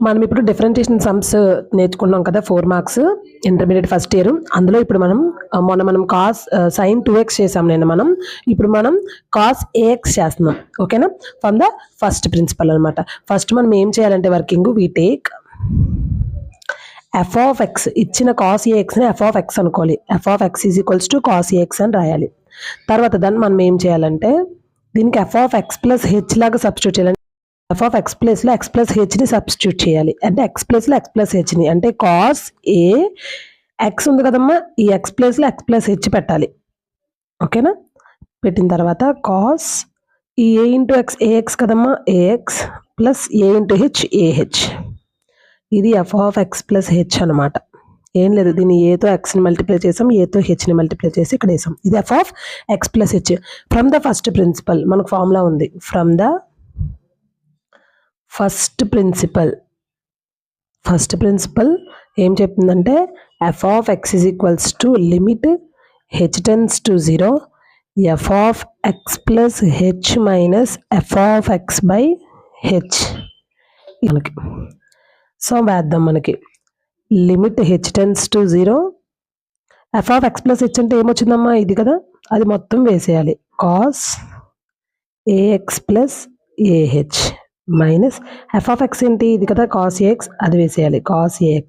మనం ఇప్పుడు differentiation sums నేర్చుకున్నాం కదా, 4 మార్క్స్ ఇంటర్మీడియట్ ఫస్ట్ ఇయర్. అందులో ఇప్పుడు మనం కాస్ sin 2x చేసాం మనం. ఇప్పుడు మనం కాస్ ax చేస్తున్నాం. ఓకేనా? ఫ్రమ్ ద ఫస్ట్ ప్రిన్సిపల్ అనమాట. ఫస్ట్ మనం ఏం చేయాలంటే working we take f of x, ఇచ్చిన కాస్ axని f of x అనుకోవాలి. f of x is equals to cos ax అని రాయాలి. తర్వాత దాన్ని మనం ఏం చేయాలంటే దీనికి f of x plus H లాగా సబ్స్టిట్యూట్ చేయాలి. f of x ప్లేస్లో x ప్లస్ హెచ్ని సబ్స్టిట్యూట్ చేయాలి. అంటే x ప్లేస్లో x ప్లస్ హెచ్ని, అంటే కాస్ ఏ x ఉంది కదమ్మా, ఈ x ప్లేస్లో x ప్లస్ హెచ్ పెట్టాలి. ఓకేనా? పెట్టిన తర్వాత కాస్ ఈ a ఇంటూ ఎక్స్ ఏఎక్స్ కదమ్మా, a x plus a into h a h. ఇది f of x plus h అనమాట. ఏం లేదు, దీన్ని ఏతో ఎక్స్ని మల్టిప్లై చేసాం, ఏతో హెచ్ని మల్టిప్లై చేసి ఇక్కడ వేసాం. ఇది f of x plus h from the first principle. మనకు ఫార్ములా ఉంది, ఫ్రమ్ ద ఫస్ట్ ప్రిన్సిపల్ ఏం చెప్తుందంటే f of x is equals to limit h tends to 0 f of x plus h minus f of x by h. మనకి సో వేద్దాం, మనకి limit h tends to 0 f of x plus h అంటే ఏమొచ్చిందమ్మా, ఇది కదా, అది మొత్తం వేసేయాలి. Cos ax plus a h minus f of x ఏంటి, ఇది కదా కాస్ ax, అది వేసేయాలి. Cos ax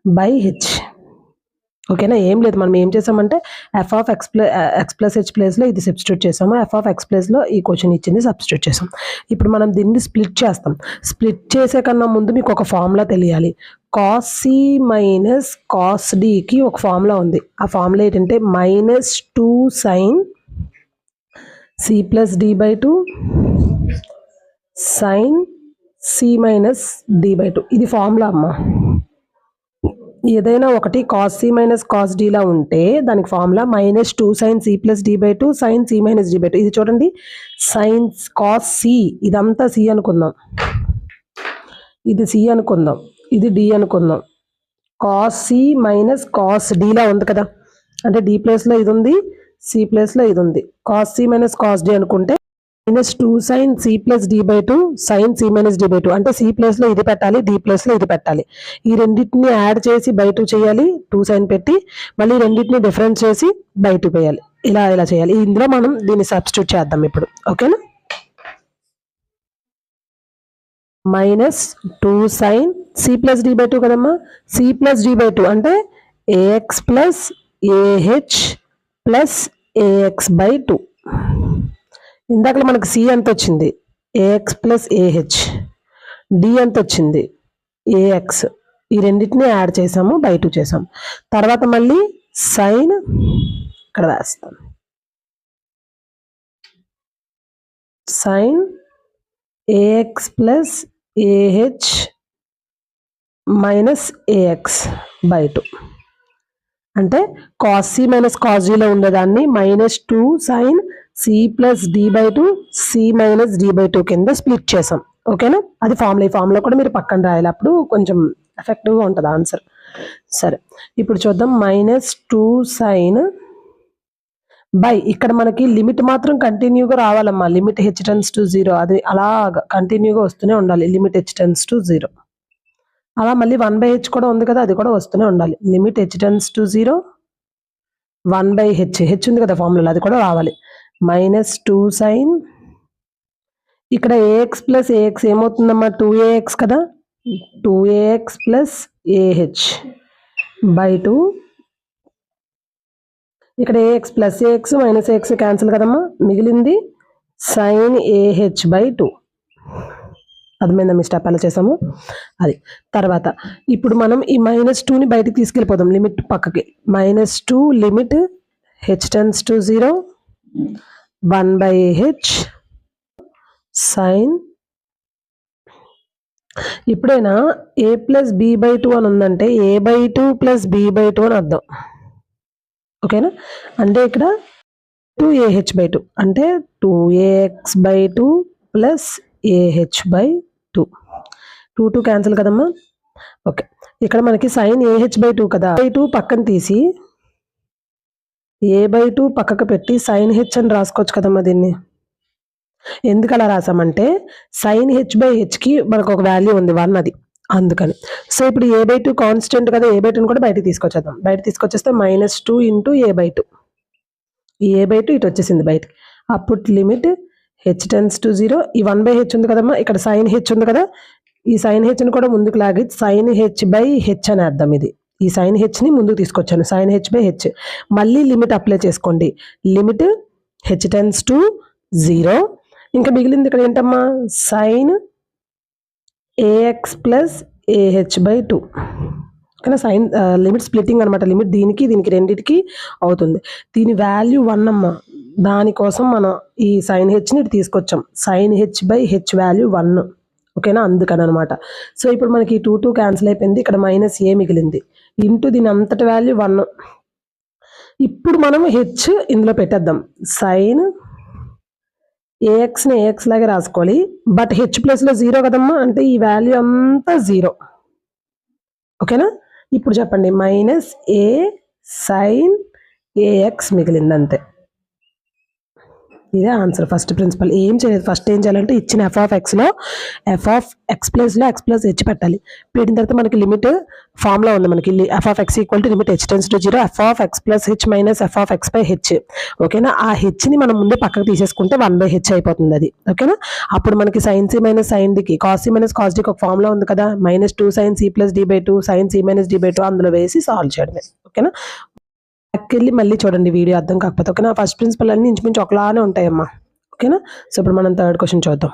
by H. ఓకేనా? ఏం లేదు, మనం ఏం చేసామంటే f of x plus H ప్లేస్లో ఇది సబ్స్టిట్యూట్ చేసాము, f of x ప్లేస్లో ఈ క్వశ్చన్ ఇచ్చింది సబ్స్టిట్యూట్ చేసాం. ఇప్పుడు మనం దీన్ని స్ప్లిట్ చేస్తాం. స్ప్లిట్ చేసే కన్నా ముందు మీకు ఒక ఫార్ములా తెలియాలి. కాస్ సి మైనస్ కాస్ డికి ఒక ఫార్ములా ఉంది. ఆ ఫార్ములా ఏంటంటే minus 2 sine C plus D by 2 sine C minus D by 2. ఇది ఫార్ములా అమ్మా. ఏదైనా ఒకటి కాస్ సి మైనస్ కాస్ డిలా ఉంటే దానికి formula minus 2 sine C plus D by 2 sine C minus D by 2. ఇది చూడండి, సైన్ కాస్ సి, ఇదంతా సి అనుకుందాం, ఇది సి అనుకుందాం, ఇది డి అనుకుందాం. కాస్ సి మైనస్ కాస్ డిలా ఉంది కదా, అంటే డి ప్లేస్లో ఇది ఉంది, సి ప్లేస్లో ఇది ఉంది. Cos C minus cos D అనుకుంటే minus 2 sine C plus D by 2 sine C minus D by 2, అంటే సి ప్లేస్లో ఇది పెట్టాలి, డి ప్లేస్లో ఇది పెట్టాలి. ఈ రెండింటిని యాడ్ చేసి బై 2 చేయాలి, 2 సైన్ పెట్టి మళ్ళీ రెండింటిని డిఫరెన్స్ చేసి బై 2 వేయాలి. ఇలా చేయాలి. ఇందులో మనం దీన్ని సబ్స్టిట్యూట్ చేద్దాం ఇప్పుడు. ఓకేనా? Minus 2 sine C plus D by 2 కదమ్మా, సి ప్లస్ డి బై 2 అంటే a x plus a h plus a x by 2. ఇందాక మనకు సి ఎంత వచ్చింది, ఏఎక్స్ ప్లస్ ఏహెచ్, డి ఎంత వచ్చింది, ఏఎక్స్. ఈ రెండింటిని యాడ్ చేసాము, బై 2 చేసాం. తర్వాత మళ్ళీ సైన్ ఇక్కడ వేస్తాం, sine a x plus a h minus a x by 2. అంటే కాస్ సి మైనస్ కాస్ డిలో ఉండేదాన్ని minus 2 sine C plus D by 2 c minus D by 2 కింద స్ప్లిట్ చేసాం. ఓకేనా? అది ఫార్ములా. ఈ ఫార్ములా కూడా మీరు పక్కన రాయాలి, అప్పుడు కొంచెం ఎఫెక్టివ్గా ఉంటుంది ఆన్సర్. సరే, ఇప్పుడు చూద్దాం. మైనస్ 2 సైన్ బై, ఇక్కడ మనకి లిమిట్ మాత్రం కంటిన్యూగా రావాలమ్మా. లిమిట్ హెచ్ టెన్స్ టు 0, అది అలా కంటిన్యూగా వస్తూనే ఉండాలి. Limit h tends to 0. అలా మళ్ళీ 1/h కూడా ఉంది కదా, అది కూడా వస్తూనే ఉండాలి. Limit h tends to 0 1/h, h ఉంది కదా ఫార్ములా, అది కూడా రావాలి. మైనస్ 2 సైన్, ఇక్కడ ఏఎక్స్ ప్లస్ ఏఎక్స్ ఏమవుతుందమ్మా, 2ax కదా, 2ax ప్లస్ ఏహెచ్ బై 2. ఇక్కడ a x plus a x minus a x cancel కదమ్మా, మిగిలింది సైన్ ఏహెచ్ బై 2. అర్థమైందా మీ స్టెప్ ఎలా చేసాము అది. తర్వాత ఇప్పుడు మనం ఈ మైనస్ 2ని బయటికి తీసుకెళ్ళిపోదాం, లిమిట్ పక్కకి. Minus 2 limit h tends to 0 1/h sine. ఇప్పుడైనా ఏ ప్లస్ బి బై 2 అని ఉందంటే a by 2 plus b by 2 అని అర్థం. ఓకేనా? అంటే ఇక్కడ 2ah బై 2 అంటే 2ax by 2 plus a h by 2. 2 cancel కదమ్మా. ఓకే, ఇక్కడ మనకి సైన్ ఏహెచ్ బై 2 కదా, బై 2 పక్కన తీసి ఏ బై 2 పక్కకు పెట్టి సైన్ హెచ్ అని రాసుకోవచ్చు కదమ్మా దీన్ని. ఎందుకు అలా రాసామంటే సైన్ h/hకి మనకు ఒక వాల్యూ ఉంది 1 అది అందుకని. సో ఇప్పుడు a/2 కాన్స్టెంట్ కదా, a/2 కూడా బయటకి తీసుకొచ్చేద్దాం. బయట తీసుకొచ్చేస్తే -2 ఇంటూ a/2, ఈ a/2 ఇటు వచ్చేసింది బయటికి. అప్పుడు లిమిట్ h/0, ఈ 1/h ఉంది కదమ్మా, ఇక్కడ సైన్ h ఉంది కదా, ఈ సైన్ హెచ్ని కూడా ముందుకు లాగి సైన్ h/h అని అర్థం. ఇది ఈ సైన్ హెచ్ని ముందుకు తీసుకొచ్చాను, సైన్ h/h. మళ్ళీ లిమిట్ అప్లై చేసుకోండి, లిమిట్ h/0. ఇంకా మిగిలింది ఇక్కడ ఏంటమ్మా, సైన్ ax ప్లస్ ah/2. కానీ సైన్ లిమిట్ స్ప్లిట్టింగ్ అనమాట, లిమిట్ దీనికి రెండింటికి అవుతుంది. దీని వాల్యూ 1 అమ్మ, దానికోసం మనం ఈ సైన్ హెచ్ని ఇటు తీసుకొచ్చాం, సైన్ h/h వాల్యూ 1, ఓకేనా, అందుకని అనమాట. సో ఇప్పుడు మనకి 2 క్యాన్సిల్ అయిపోయింది, ఇక్కడ -a మిగిలింది, ఇంటూ దీని అంతటి వాల్యూ 1. ఇప్పుడు మనం హెచ్ ఇందులో పెట్టేద్దాం, సైన్ ఏఎక్స్ని ఏఎక్స్ లాగే రాసుకోవాలి, బట్ హెచ్ ప్లస్లో 0 కదమ్మా, అంటే ఈ వాల్యూ అంతా 0, ఓకేనా. ఇప్పుడు చెప్పండి, -a సైన్ ఏఎక్స్ మిగిలింది అంతే. ఇదే ఆన్సర్. ఫస్ట్ ప్రిన్సిపల్ ఏం చేయలేదు, ఫస్ట్ ఏం చేయాలంటే ఇచ్చిన f(x)లో f(x+)లో x+h పెట్టాలి. పెట్టిన తర్వాత మనకి లిమిట్ ఫార్ములా ఉంది, మనకి f(x) limit h/0 f(x+h minus f(x/h), ఓకేనా. ఆ హెచ్ని మనం ముందే పక్కకు తీసేసుకుంటే 1/h అయిపోతుంది అది, ఓకేనా. అప్పుడు మనకి sin c minus sin dకి cos c minus cos dకి ఒక ఫార్ములా ఉంది కదా, -2 sin c plus d/2 sin c minus d/2, అందులో వేసి సాల్వ్ చేయడమే, ఓకేనా. వెళ్ళి మళ్ళీ చూడండి వీడియో అర్థం కాకపోతే, ఓకేనా. ఫస్ట్ ప్రిన్సిపల్ అన్ని ఇంచుమించు ఒకలానే ఉంటాయమ్మా, ఓకేనా. సో ఇప్పుడు మనం థర్డ్ క్వశ్చన్ చూద్దాం.